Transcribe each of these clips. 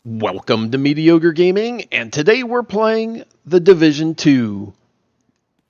Welcome to Mediocre Gaming, and today we're playing The Division 2.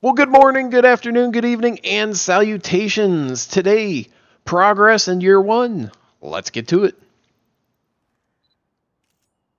Well, good morning, good afternoon, good evening, and salutations. Today, progress in year 1. Let's get to it.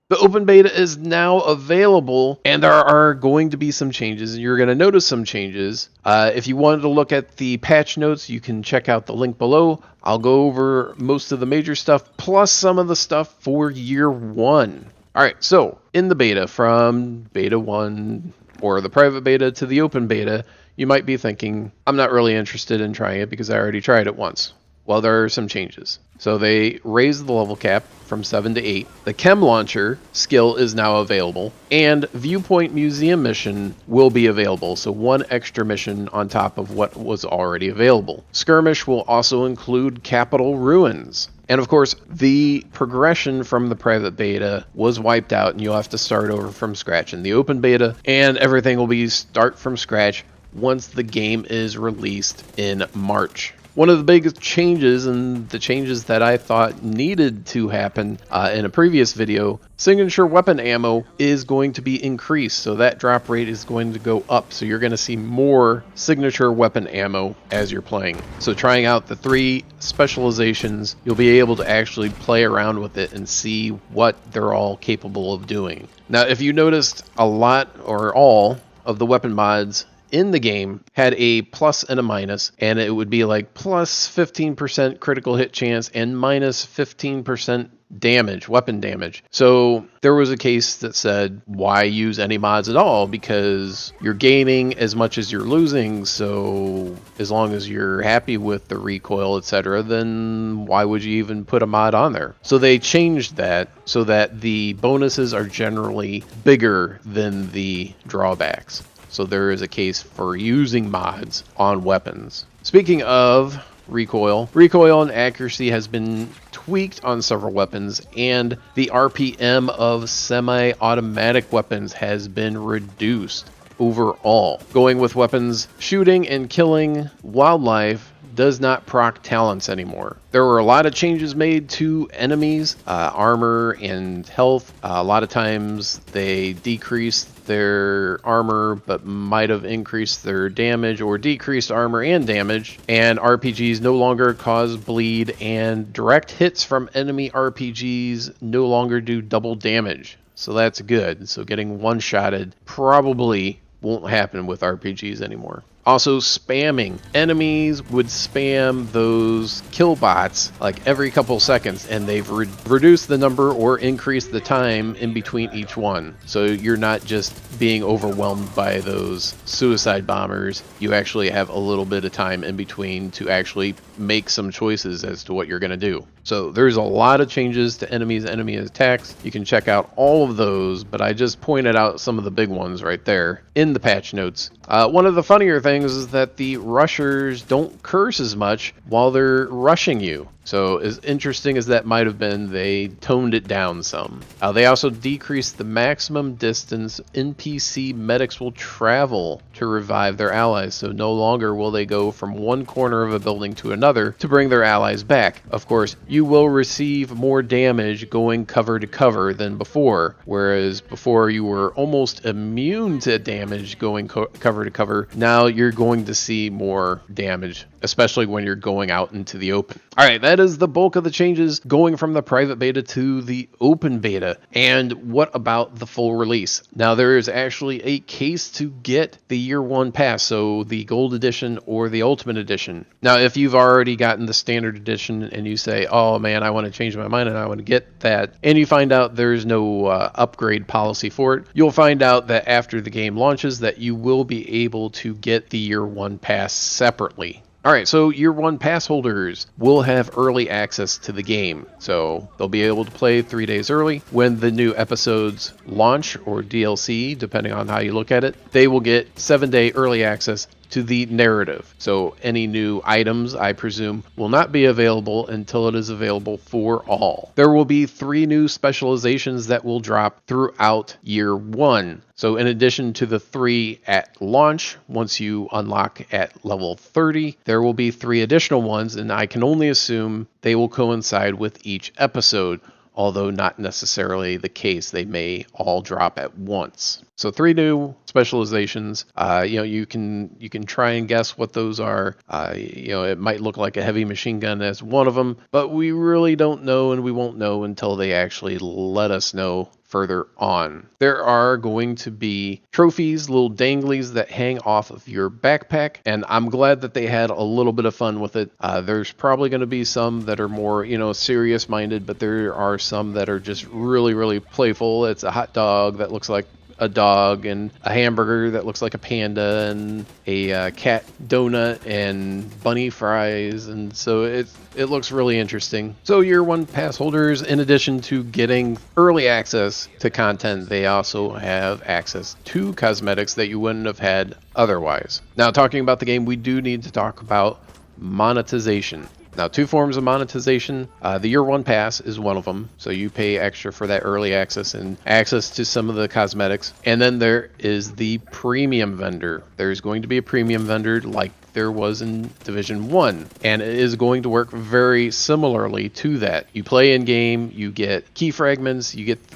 The open beta is now available, and there are going to be some changes, and you're going to notice some changes. If you wanted to look at the patch notes, you can check out the link below. I'll go over most of the major stuff, plus some of the stuff for year 1. Alright, so in the beta, from beta 1 or the private beta to the open beta, you might be thinking, I'm not really interested in trying it because I already tried it once. Well, there are some changes. So they raised the level cap from 7 to 8. The Chem Launcher skill is now available, and Viewpoint Museum mission will be available, so one extra mission on top of what was already available. Skirmish will also include Capital Ruins. And of course, the progression from the private beta was wiped out, and you'll have to start over from scratch in the open beta, and everything will be start from scratch once the game is released in March. One of the biggest changes, and the changes that I thought needed to happen in a previous video, signature weapon ammo is going to be increased. So that drop rate is going to go up. So you're going to see more signature weapon ammo as you're playing. So trying out the 3 specializations, you'll be able to actually play around with it and see what they're all capable of doing. Now, if you noticed, a lot or all of the weapon mods in the game had a plus and a minus, and it would be like plus 15% critical hit chance and minus 15% damage, weapon damage. So there was a case that said, why use any mods at all? Because you're gaining as much as you're losing, so as long as you're happy with the recoil, etc., then why would you even put a mod on there? So they changed that so that the bonuses are generally bigger than the drawbacks. So there is a case for using mods on weapons. Speaking of recoil and accuracy has been tweaked on several weapons, and the RPM of semi-automatic weapons has been reduced overall. Going with weapons shooting and killing wildlife does not proc talents anymore. There were a lot of changes made to enemies, armor and health. A lot of times they decreased their armor but might have increased their damage, or decreased armor and damage. And RPGs no longer cause bleed, and direct hits from enemy RPGs no longer do double damage. So that's good. So getting one-shotted probably won't happen with RPGs anymore. Also, spamming. Enemies would spam those kill bots like every couple seconds, and they've reduced the number or increased the time in between each one. So you're not just being overwhelmed by those suicide bombers. You actually have a little bit of time in between to actually make some choices as to what you're going to do. So there's a lot of changes to enemy attacks. You can check out all of those, but I just pointed out some of the big ones right there in the patch notes. One of the funnier things is that the rushers don't curse as much while they're rushing you. So as interesting as that might have been, they toned it down some. They also decreased the maximum distance NPC medics will travel to revive their allies. So no longer will they go from one corner of a building to another to bring their allies back. Of course, you will receive more damage going cover to cover than before, whereas before you were almost immune to damage going cover to cover. Now you're going to see more damage, especially when you're going out into the open. Alright, that is the bulk of the changes going from the private beta to the open beta. And what about the full release? Now there is actually a case to get the year 1 pass, so the gold edition or the ultimate edition. Now if you've already gotten the standard edition and you say, oh man, I want to change my mind and I want to get that, and you find out there's no upgrade policy for it, you'll find out that after the game launches that you will be able to get the year 1 pass separately. Alright, so year 1 pass holders will have early access to the game. So they'll be able to play 3 days early. When the new episodes launch, or DLC, depending on how you look at it, they will get 7-day early access to the narrative. So any new items, I presume, will not be available until it is available for all. There will be 3 new specializations that will drop throughout year 1. So in addition to the 3 at launch, once you unlock at level 30, there will be 3 additional ones, and I can only assume they will coincide with each episode. although not necessarily the case. They may all drop at once. So 3 new specializations. You can try and guess what those are. It might look like a heavy machine gun as one of them, but we really don't know, and we won't know until they actually let us know further on. There are going to be trophies, little danglies that hang off of your backpack, and I'm glad that they had a little bit of fun with it. There's probably going to be some that are more, serious minded, but there are some that are just really, really playful. It's a hot dog that looks like a dog, and a hamburger that looks like a panda, and a cat donut, and bunny fries, and so it looks really interesting. So year 1 pass holders, in addition to getting early access to content, they also have access to cosmetics that you wouldn't have had otherwise. Now, talking about the game, we do need to talk about monetization. Now, 2 forms of monetization. The year 1 pass is one of them, so you pay extra for that early access and access to some of the cosmetics. And then there is the premium vendor. There's going to be a premium vendor like there was in Division 1, and it is going to work very similarly to that. You play in game, you get key fragments, you get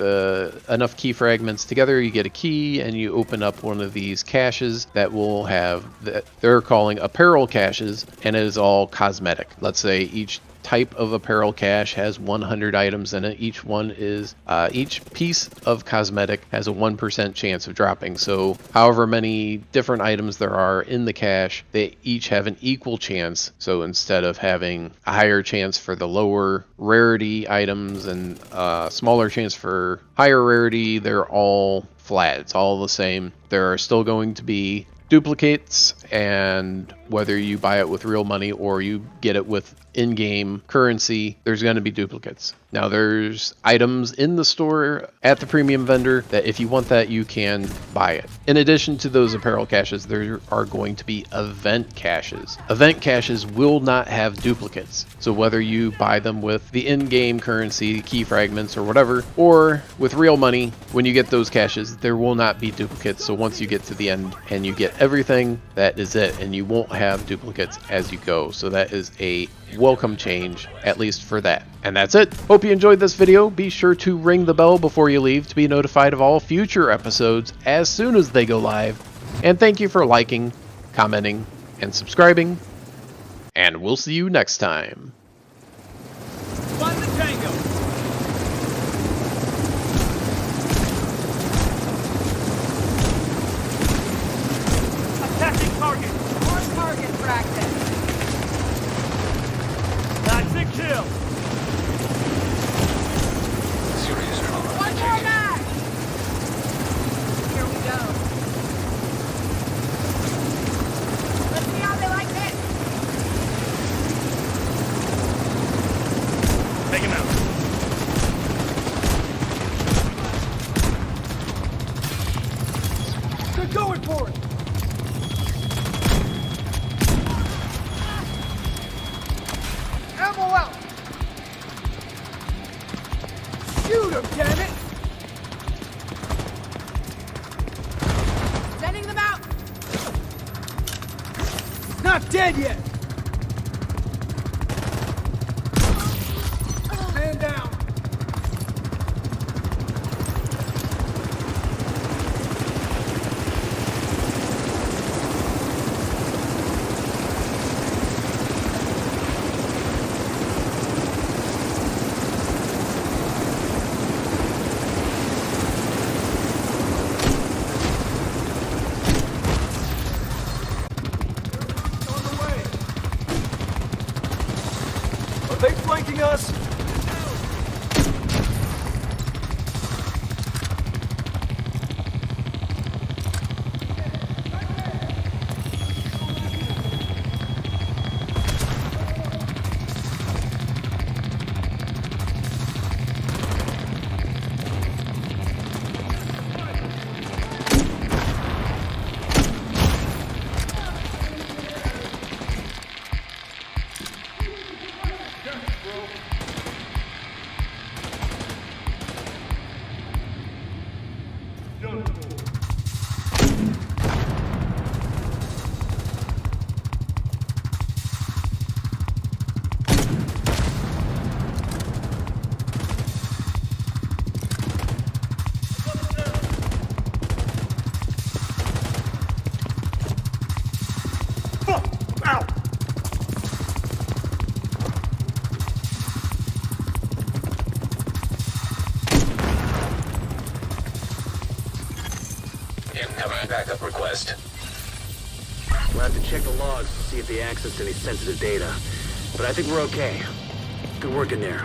enough key fragments together, you get a key, and you open up one of these caches that will have they're calling apparel caches, and it is all cosmetic. Let's say each type of apparel cache has 100 items in it. Each piece of cosmetic has a 1% chance of dropping. So however many different items there are in the cache, they each have an equal chance. So instead of having a higher chance for the lower rarity items and a smaller chance for higher rarity, they're all flat. It's all the same. There are still going to be duplicates, and whether you buy it with real money or you get it with in-game currency, there's going to be duplicates. Now, there's items in the store at the premium vendor that if you want that, you can buy it. In addition to those apparel caches, there are going to be event caches. Event caches will not have duplicates. So whether you buy them with the in-game currency, key fragments, or whatever, or with real money, when you get those caches, there will not be duplicates. So once you get to the end and you get everything, that is it, and you won't have duplicates as you go. So that is a welcome change, at least for that. And that's it. Hope you enjoyed this video. Be sure to ring the bell before you leave to be notified of all future episodes as soon as they go live. And thank you for liking, commenting, and subscribing. And we'll see you next time. Find the tango. Attacking target. On target practice. That's a kill. One more match. Here we go. Let's see how they like this. Take him out. They're going for it. Ammo out. Shoot him, damn it. Sending them out. Not dead yet. Man down. On the way. Are they flanking us? Have a backup request. We'll have to check the logs to see if they accessed any sensitive data. But I think we're okay. Good work in there.